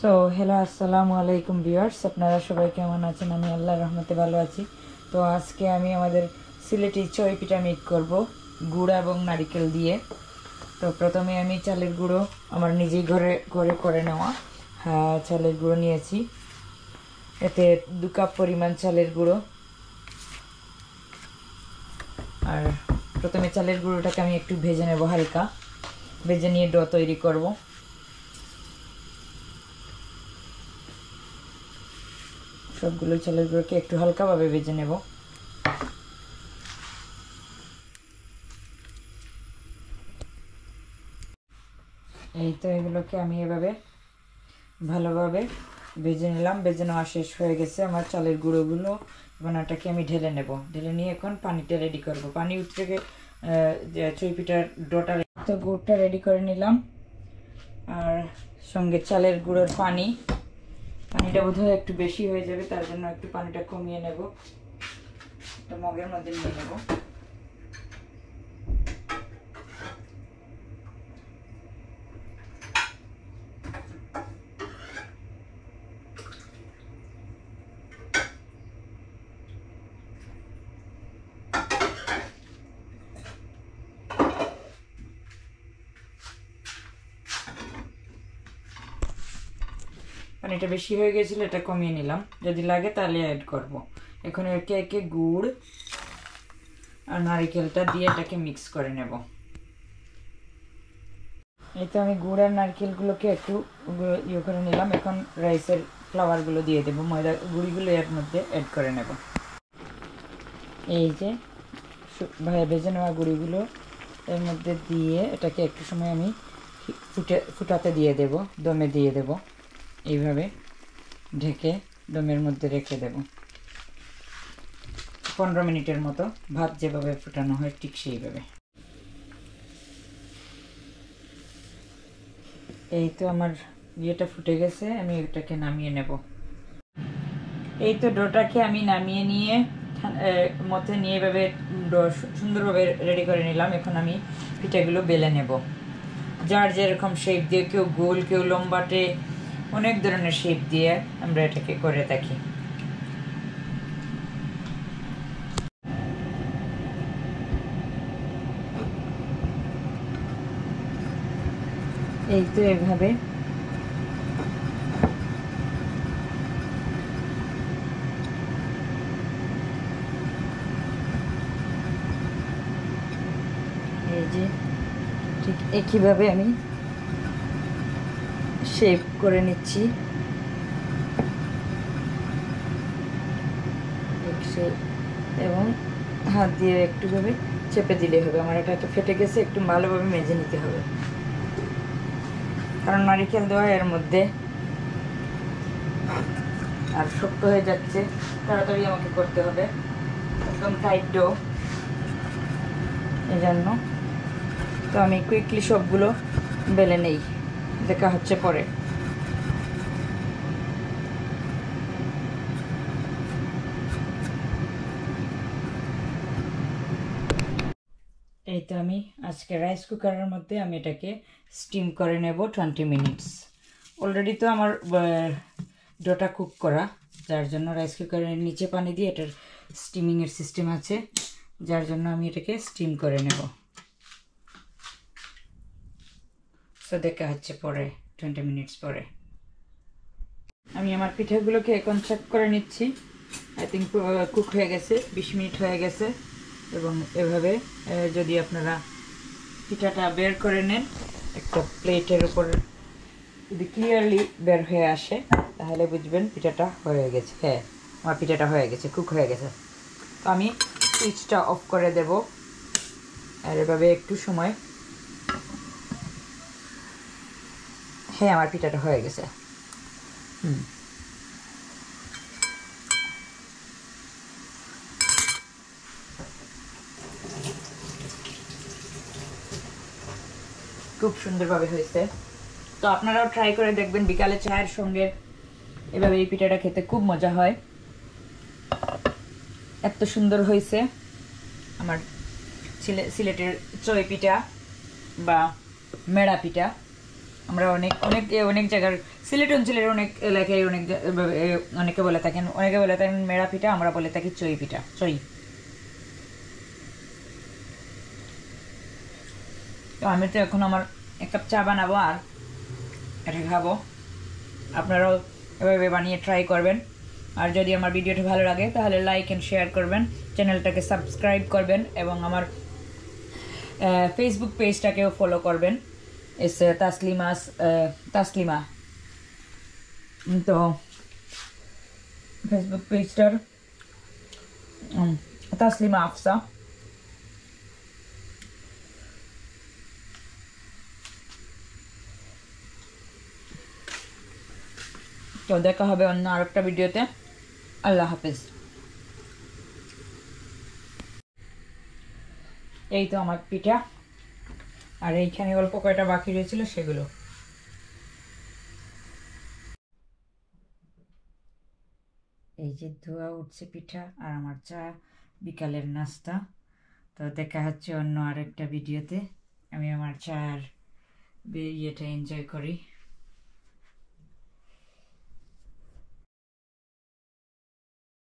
So hello আসসালামু আলাইকুম viewers, আপনারা সবাই কেমন আছেন? আমি আল্লাহর রহমতে ভালো আছি। তো আজকে আমি আমাদের সিলেটি চই পিঠা মেক করব গুড় এবং নারিকেল দিয়ে। তো প্রথমে আমি চালের গুঁড়ো আমার নিজেই ঘরে করে নেওয়া চালের গুঁড়ো নিয়েছি। এতে 2 কাপ পরিমাণ চালের গুঁড়ো। আর প্রথমে চালের গুঁড়োটাকে আমি একটু ভেজে নেব, হালকা ভেজে নিয়ে ডো তৈরি করব। সবগুলো চালের গুঁড়োকে একটু হালকাভাবে ভেজে নেব। এই তো এগুলোকে আমি এভাবে ভালোভাবে ভেজে নিলাম। ভেজে নেওয়া শেষ হয়ে গেছে আমার চালের গুঁড়োগুলো। এখন এটাকে আমি ঢেলে নেব। ঢেলে নিয়ে এখন পানিটা রেডি করব। পানি উঠে চই পিঠার ডোটা তো গুড়টা রেডি করে নিলাম, আর সঙ্গে চালের গুঁড়োর পানিটা বোধহয় একটু বেশি হয়ে যাবে, তার জন্য একটু পানিটা কমিয়ে নেব। একটা মগের মধ্যে নিয়ে নেব। পানিটা বেশি হয়ে গেছিল, এটা কমিয়ে নিলাম। যদি লাগে তাহলে অ্যাড করব। এখন একে একে গুড় আর নারকেলটা দিয়ে এটাকে মিক্স করে নেব। এই তো আমি গুড় আর নারকেলগুলোকে একটু ইয়ে করে নিলাম। এখন রাইসের ফ্লাওয়ারগুলো দিয়ে দেবো, ময়দা গুঁড়িগুলো এর মধ্যে অ্যাড করে নেব। এই যে ভেজে নেওয়া গুঁড়িগুলো এর মধ্যে দিয়ে এটাকে একটু সময় আমি ফুটাতে দিয়ে দেব, দমে দিয়ে দেব। এইভাবে ঢেকে দমের মধ্যে রেখে দেব 15 মিনিটের মতো। ভাত যেভাবে ফুটানো হয় ঠিক সেইভাবে। এই তো আমার ইয়েটা ফুটে গেছে, আমি এটাকে নামিয়ে নেব। এই তো ডোটাকে আমি নামিয়ে নিয়ে মধ্যে নিয়ে এভাবে সুন্দরভাবে রেডি করে নিলাম। এখন আমি পিঠাগুলো বেলে নেব, যার যেরকম শেপ দিয়ে, কেউ গোল, কেউ লম্বাটে, অনেক ধরনের শেপ দিয়ে আমরা এটাকে করে থাকি। এই তো এভাবে এই যে ঠিক একইভাবে আমি শেপ করে নিচ্ছি। এবং হাত দিয়ে একটুভাবে চেপে দিলে হবে। আমার এটা একটু ফেটে গেছে, একটু ভালোভাবে মেজে নিতে হবে, কারণ নারিকেল দেওয়া এর মধ্যে। আর শক্ত হয়ে যাচ্ছে, তাড়াতাড়ি আমাকে করতে হবে, একদম টাইট ডো, এই জন্য। তো আমি কুইকলি সবগুলো বেলে নেই, দেখা হচ্ছে পরে। এই তো আমি আজকে রাইস কুকারের মধ্যে আমি এটাকে স্টিম করে নেব 20 মিনিটস। অলরেডি তো আমার ডোটা কুক করা, যার জন্য রাইস কুকারের নিচে পানি দিয়ে এটার স্টিমিংয়ের সিস্টেম আছে, যার জন্য আমি এটাকে স্টিম করে নেব। তো দেখা হচ্ছে পরে 20 মিনিটস পরে। আমি আমার পিঠাগুলোকে এখন চেক করে নিচ্ছি। আই থিঙ্ক কুক হয়ে গেছে, 20 মিনিট হয়ে গেছে। এবং এভাবে যদি আপনারা পিঠাটা বের করে নেন একটা প্লেটের উপর, যদি ক্লিয়ারলি বের হয়ে আসে তাহলে বুঝবেন পিঠাটা হয়ে গেছে। হ্যাঁ, আমার পিঠাটা হয়ে গেছে, কুক হয়ে গেছে। তো আমি সুইচটা অফ করে দেব, আর এভাবে একটু সময়। হ্যাঁ, আমার পিঠাটা হয়ে গেছে। খুব সুন্দরভাবে হয়েছে। তো আপনারাও ট্রাই করে দেখবেন, বিকালে চায়ের সঙ্গে এভাবে এই পিঠাটা খেতে খুব মজা হয়। এত সুন্দর হয়েছে আমার সিলেটের চই পিঠা বা মেড়া পিঠা। আমরা অনেক অনেক অনেক জায়গার সিলেট অঞ্চলের অনেক এলাকায় অনেকে বলে থাকেন, অনেকে বলে থাকেন মেরা পিঠা, আমরা বলে থাকি চই পিঠা, চই। তো আমি তো এখন আমার এক কাপ চা বানাবো আর এটা খাবো। আপনারাও এভাবে বানিয়ে ট্রাই করবেন। আর যদি আমার ভিডিওটা ভালো লাগে তাহলে লাইক অ্যান্ড শেয়ার করবেন, চ্যানেলটাকে সাবস্ক্রাইব করবেন এবং আমার ফেসবুক পেজটাকেও ফলো করবেন। এস তাসলিমা। তো ফেসবুক পেজটার তাসলিমা আফসা। তো দেখা হবে অন্য আরেকটা ভিডিওতে। আল্লাহ হাফেজ। এই তো আমার পিঠা, আর এইখানে অল্প কয়টা বাকি রয়েছিল সেগুলো। এই যে ধোয়া উঠছে পিঠা আর আমার চা, বিকালের নাস্তা। তো দেখা হচ্ছে অন্য আরেকটা ভিডিওতে। আমি আমার চার ইয়েটা এনজয় করি।